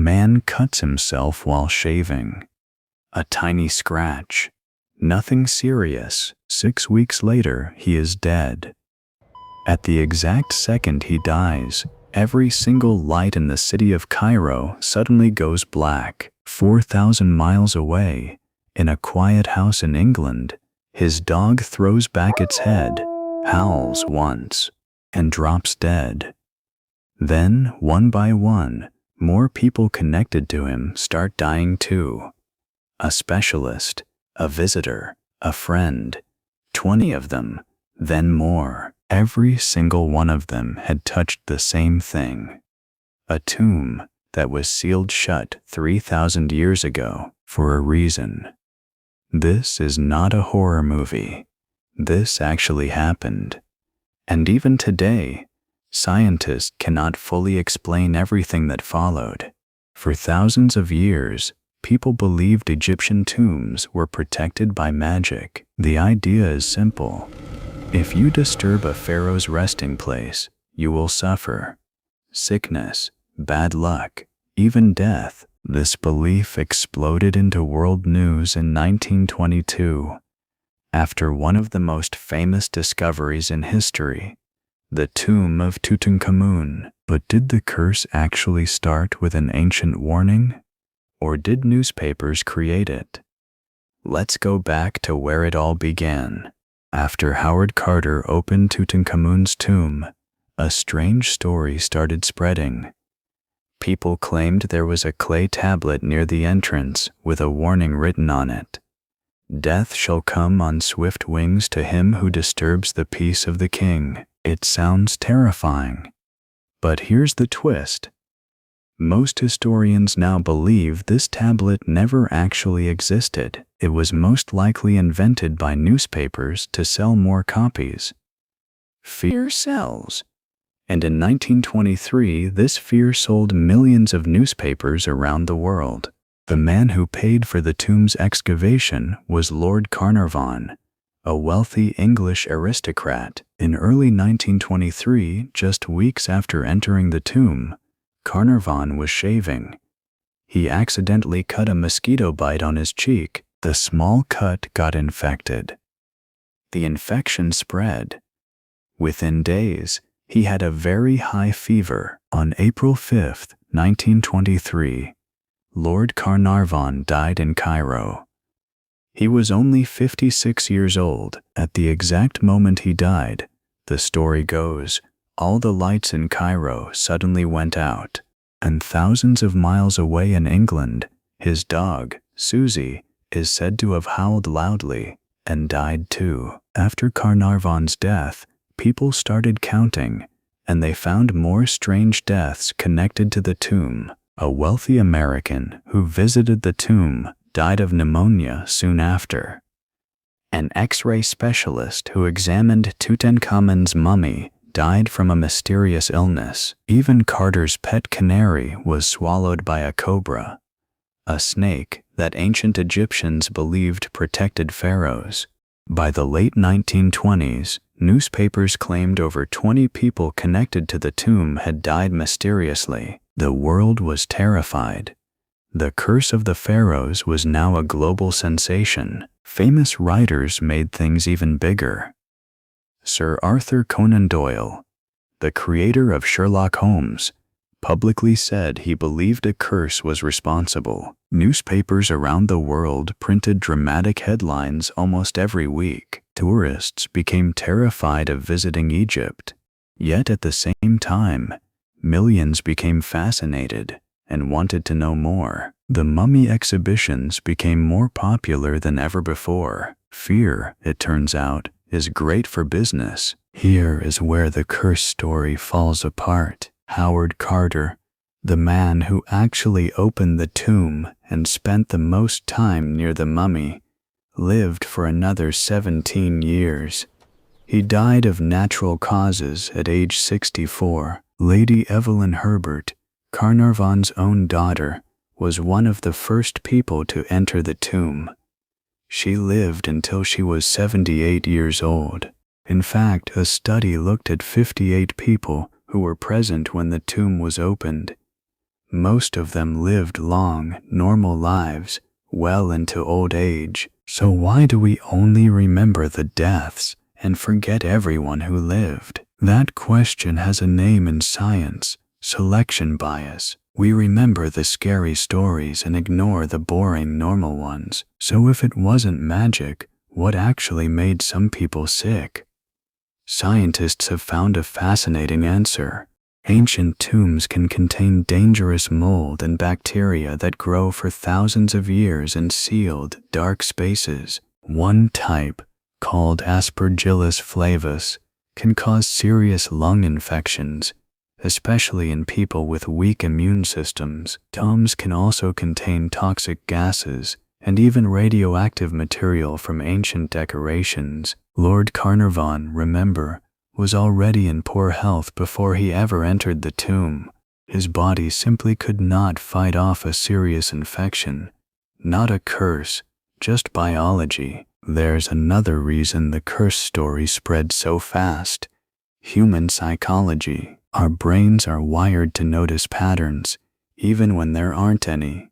man cuts himself while shaving. A tiny scratch. Nothing serious. 6 weeks later, he is dead. At the exact second he dies, every single light in the city of Cairo suddenly goes black. 4,000 miles away, in a quiet house in England, his dog throws back its head, howls once, and drops dead. Then, one by one, more people connected to him start dying too. A specialist, a visitor, a friend, 20 of them, then more. Every single one of them had touched the same thing. A tomb that was sealed shut 3,000 years ago for a reason. This is not a horror movie. This actually happened. And even today, scientists cannot fully explain everything that followed. For thousands of years, people believed Egyptian tombs were protected by magic. The idea is simple. If you disturb a pharaoh's resting place, you will suffer. Sickness, bad luck, even death. This belief exploded into world news in 1922, after one of the most famous discoveries in history, the tomb of Tutankhamun. But did the curse actually start with an ancient warning? Or did newspapers create it? Let's go back to where it all began. After Howard Carter opened Tutankhamun's tomb, a strange story started spreading. People claimed there was a clay tablet near the entrance with a warning written on it. Death shall come on swift wings to him who disturbs the peace of the king. It sounds terrifying. But here's the twist. Most historians now believe this tablet never actually existed. It was most likely invented by newspapers to sell more copies. Fear sells. And in 1923, this fear sold millions of newspapers around the world. The man who paid for the tomb's excavation was Lord Carnarvon, a wealthy English aristocrat. In early 1923, just weeks after entering the tomb, Carnarvon was shaving. He accidentally cut a mosquito bite on his cheek. The small cut got infected. The infection spread. Within days, he had a very high fever. On April 5, 1923, Lord Carnarvon died in Cairo. He was only 56 years old. At the exact moment he died, the story goes, all the lights in Cairo suddenly went out, and thousands of miles away in England, his dog, Susie, is said to have howled loudly and died too. After Carnarvon's death, people started counting, and they found more strange deaths connected to the tomb. A wealthy American who visited the tomb died of pneumonia soon after. An X-ray specialist who examined Tutankhamun's mummy died from a mysterious illness. Even Carter's pet canary was swallowed by a cobra, a snake that ancient Egyptians believed protected pharaohs. By the late 1920s, newspapers claimed over 20 people connected to the tomb had died mysteriously. The world was terrified. The curse of the pharaohs was now a global sensation. Famous writers made things even bigger. Sir Arthur Conan Doyle, the creator of Sherlock Holmes, publicly said he believed a curse was responsible. Newspapers around the world printed dramatic headlines almost every week. Tourists became terrified of visiting Egypt. Yet at the same time, millions became fascinated and wanted to know more. The mummy exhibitions became more popular than ever before. Fear, it turns out, is great for business. Here is where the curse story falls apart. Howard Carter, the man who actually opened the tomb and spent the most time near the mummy, lived for another 17 years. He died of natural causes at age 64. Lady Evelyn Herbert, Carnarvon's own daughter, was one of the first people to enter the tomb. She lived until she was 78 years old. In fact, a study looked at 58 people who were present when the tomb was opened. Most of them lived long, normal lives, well into old age. So why do we only remember the deaths and forget everyone who lived? That question has a name in science: selection bias. We remember the scary stories and ignore the boring normal ones. So if it wasn't magic, what actually made some people sick? Scientists have found a fascinating answer. Ancient tombs can contain dangerous mold and bacteria that grow for thousands of years in sealed, dark spaces. One type, called Aspergillus flavus, can cause serious lung infections, especially in people with weak immune systems. Tombs can also contain toxic gases and even radioactive material from ancient decorations. Lord Carnarvon, remember, was already in poor health before he ever entered the tomb. His body simply could not fight off a serious infection. Not a curse, just biology. There's another reason the curse story spread so fast: human psychology. Our brains are wired to notice patterns, even when there aren't any.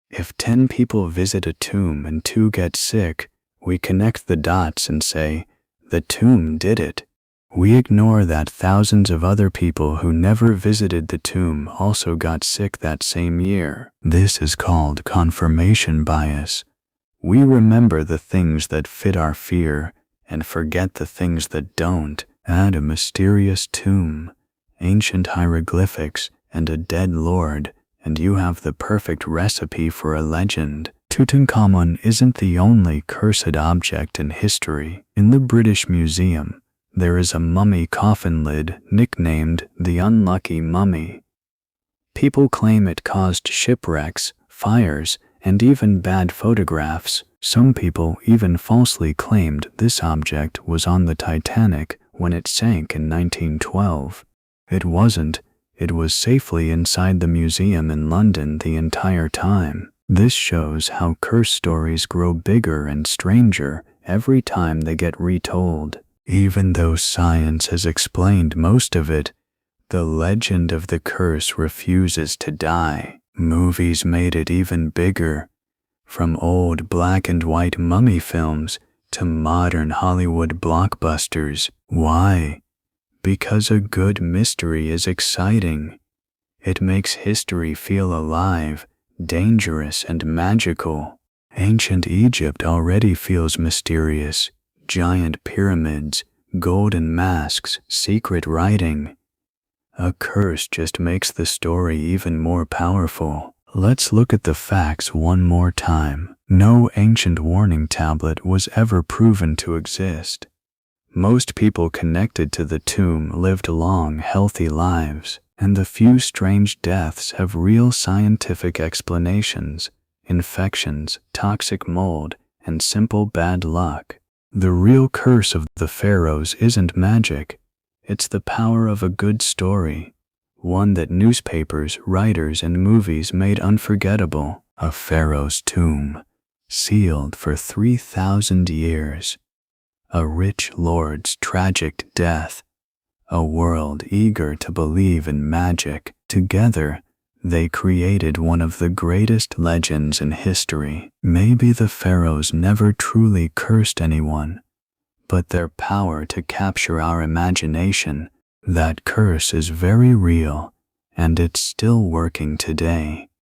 If 10 people visit a tomb and 2 get sick, we connect the dots and say, the tomb did it. We ignore that thousands of other people who never visited the tomb also got sick that same year. This is called confirmation bias. We remember the things that fit our fear and forget the things that don't. Add a mysterious tomb, ancient hieroglyphics, and a dead lord, and you have the perfect recipe for a legend. Tutankhamun isn't the only cursed object in history. In the British Museum, there is a mummy coffin lid nicknamed the Unlucky Mummy. People claim it caused shipwrecks, fires, and even bad photographs. Some people even falsely claimed this object was on the Titanic when it sank in 1912. It wasn't. It was safely inside the museum in London the entire time. This shows how curse stories grow bigger and stranger every time they get retold. Even though science has explained most of it, the legend of the curse refuses to die. Movies made it even bigger. From old black and white mummy films to modern Hollywood blockbusters. Why? Because a good mystery is exciting. It makes history feel alive, dangerous, and magical. Ancient Egypt already feels mysterious. Giant pyramids, golden masks, secret writing. A curse just makes the story even more powerful. Let's look at the facts one more time. No ancient warning tablet was ever proven to exist. Most people connected to the tomb lived long, healthy lives, and the few strange deaths have real scientific explanations: infections, toxic mold, and simple bad luck. The real curse of the Pharaohs isn't magic. It's the power of a good story, one that newspapers, writers, and movies made unforgettable. A pharaoh's tomb, sealed for 3,000 years. A rich lord's tragic death. A world eager to believe in magic. Together, they created one of the greatest legends in history. Maybe the pharaohs never truly cursed anyone, but their power to capture our imagination, that curse is very real, and it's still working today.